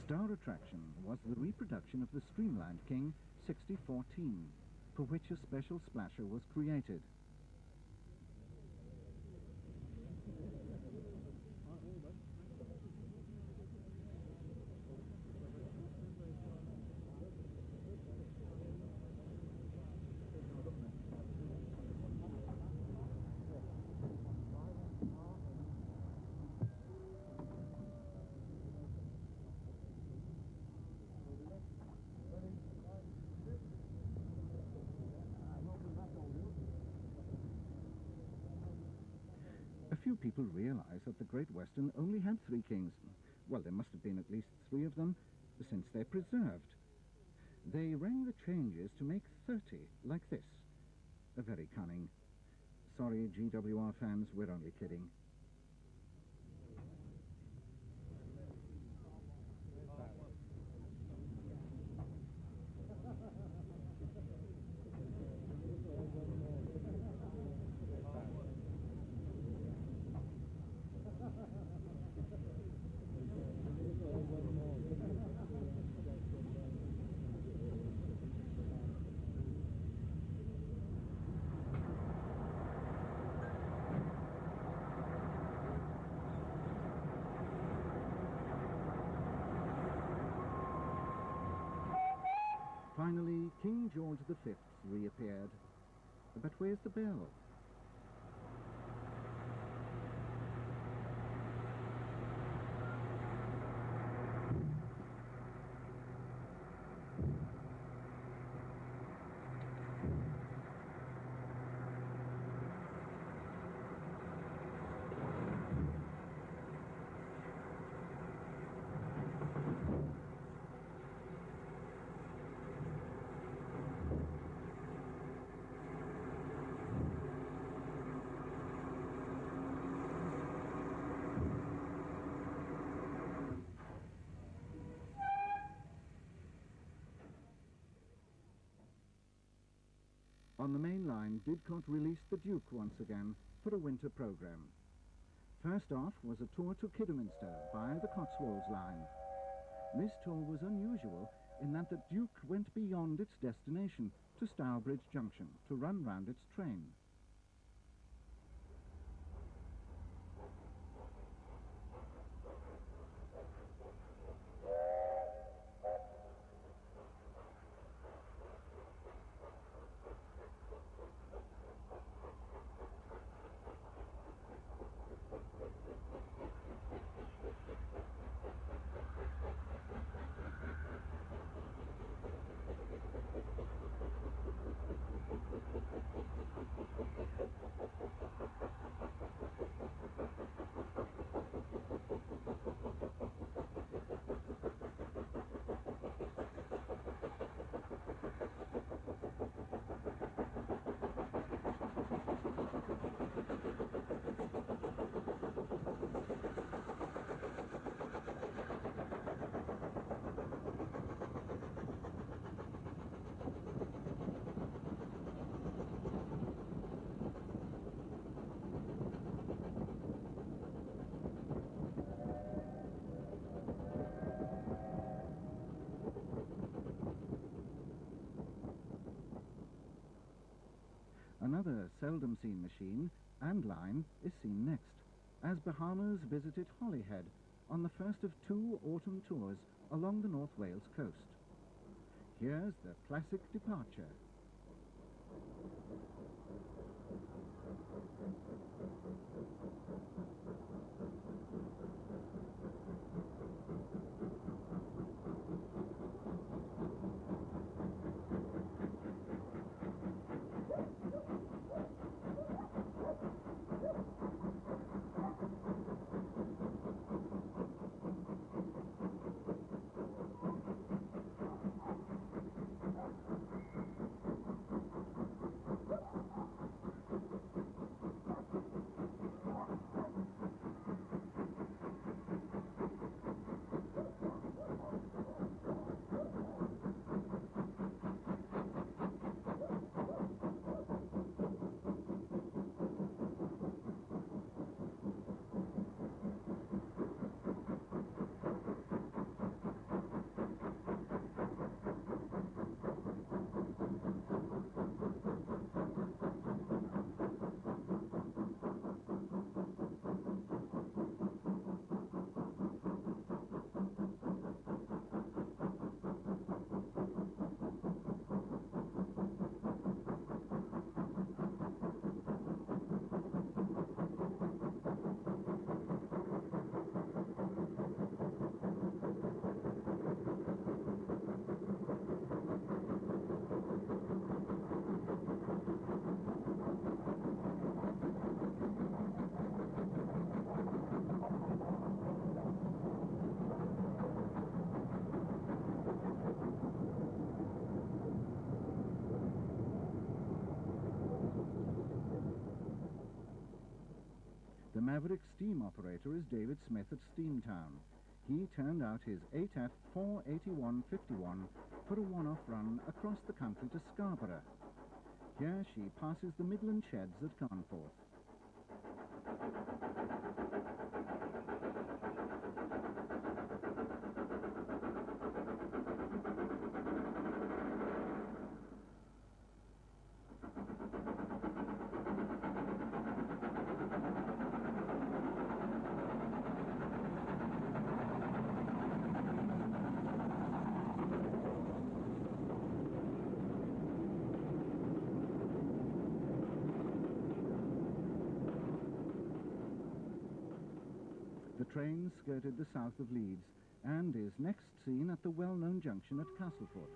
star attraction was the reproduction of the streamlined King 6014, for which a special splasher was created. Few people realize that the Great Western only had 3 kings. Well, there must have been at least 3 of them, since they're preserved. They rang the changes to make 30, like this. Very cunning. Sorry, GWR fans, we're only kidding. Finally, King George V reappeared. But where's the bell? On the main line, Didcot released the Duke once again for a winter programme. First off was a tour to Kidderminster via the Cotswolds line. This tour was unusual in that the Duke went beyond its destination to Stourbridge Junction to run round its train. Another seldom-seen machine and line is seen next, as Bahamas visited Holyhead on the first of 2 autumn tours along the North Wales coast. Here's the classic departure. maverick steam operator is David Smith at Steamtown. He turned out his 8F 48151 for a one-off run across the country to Scarborough. Here she passes the Midland sheds at Carnforth. The train skirted the south of Leeds and is next seen at the well-known junction at Castleford.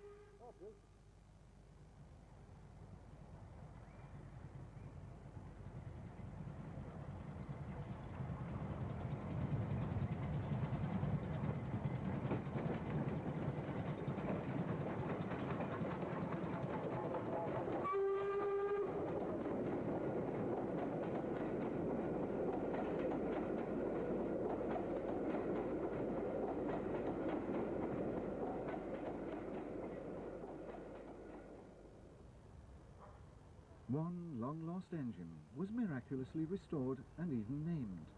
One long-lost engine was miraculously restored and even named.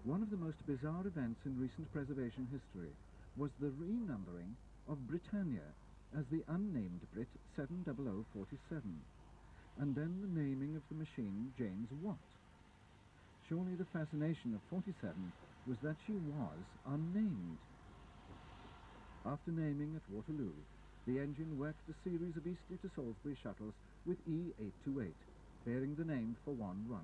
One of the most bizarre events in recent preservation history was the renumbering of Britannia as the unnamed Brit 70047, and then the naming of the machine James Watt. Surely the fascination of 47 was that she was unnamed. After naming at Waterloo, the engine worked a series of Eastleigh to Salisbury shuttles with E828, bearing the name for one run.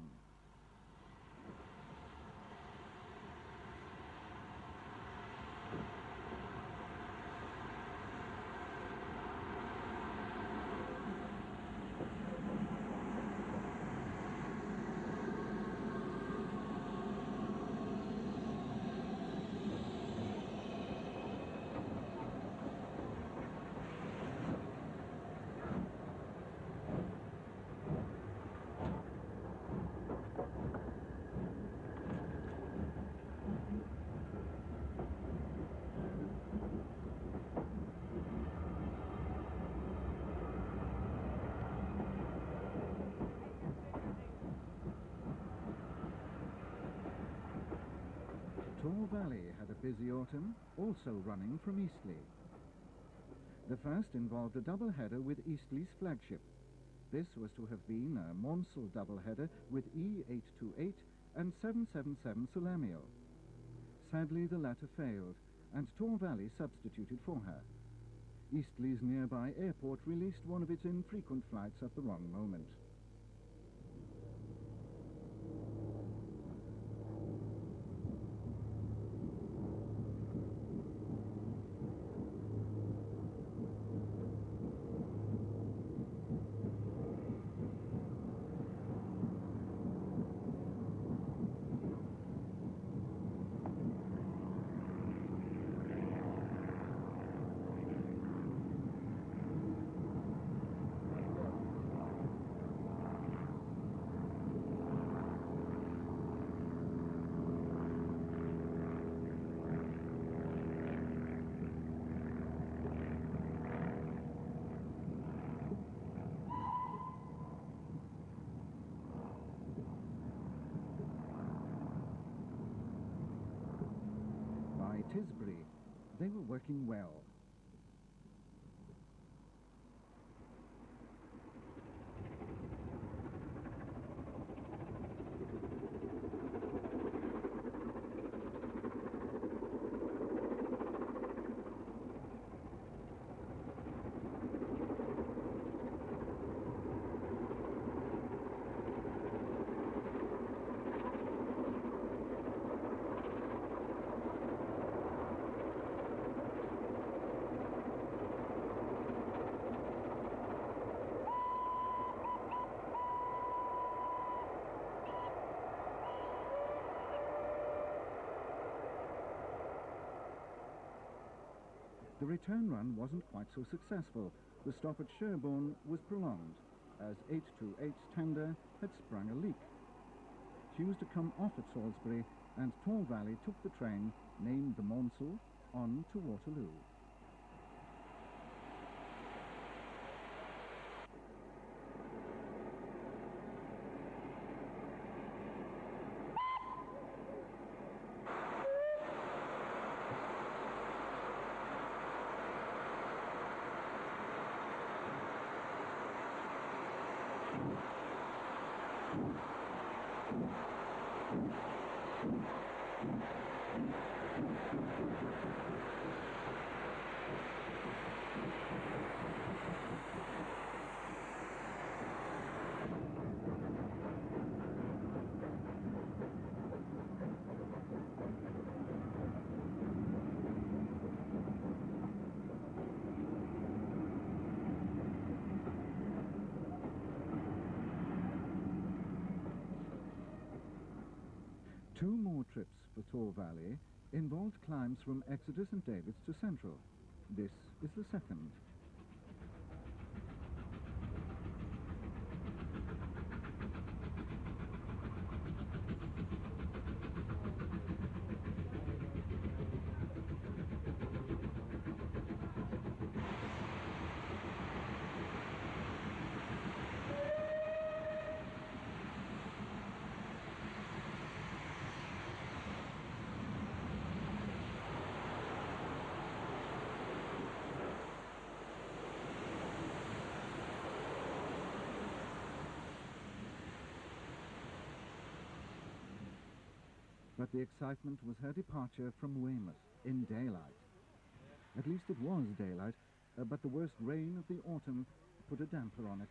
Tor Valley had a busy autumn, also running from Eastleigh. The first involved a double-header with Eastleigh's flagship. This was to have been a Monsell double-header with E828 and 777 Sulamiel. Sadly, the latter failed, and Tor Valley substituted for her. Eastleigh's nearby airport released one of its infrequent flights at the wrong moment. Tisbury, they were working well. The return run wasn't quite so successful. The stop at Sherborne was prolonged, as 828's tender had sprung a leak. refused to come off at Salisbury, and Tor Valley took the train, named the Monsell, on to Waterloo. Two more trips for Tor Valley involved climbs from Exeter St David's to Central. This is the second. But the excitement was her departure from Weymouth in daylight. At least it was daylight, but the worst rain of the autumn put a damper on it.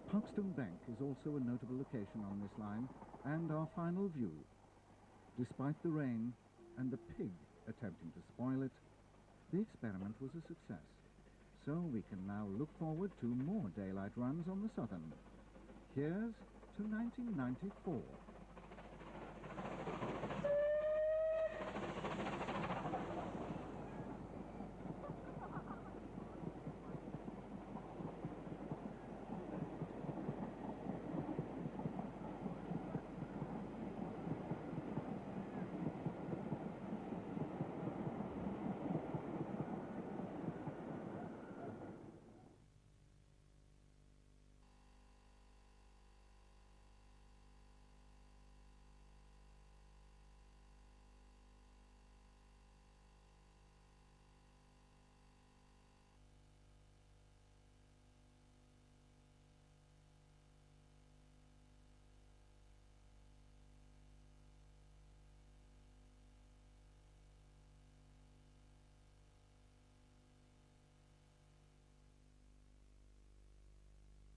Parkstone Bank is also a notable location on this line, and our final view. Despite the rain and the pig attempting to spoil it, the experiment was a success. So we can now look forward to more daylight runs on the Southern. Here's to 1994.